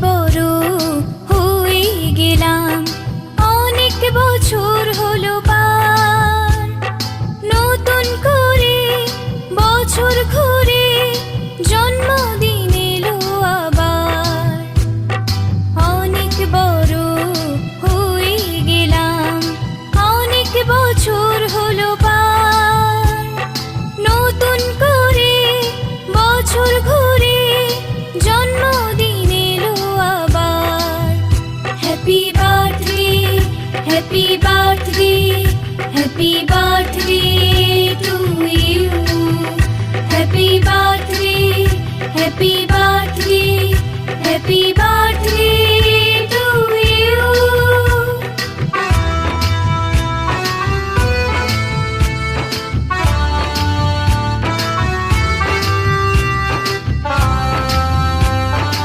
বড় হয়ে গেলাম, অনেক বছর হলো পার। নতুন করে বছর ঘুরে জন্মদিন এলো আবার। অনেক বড় হয়ে গেলাম, অনেক বছর হলো পার। নতুন করে বছর ঘুরে জন্মদিন এলো আবার। Happy birthday, happy birthday, happy birthday to you. Happy birthday, happy birthday,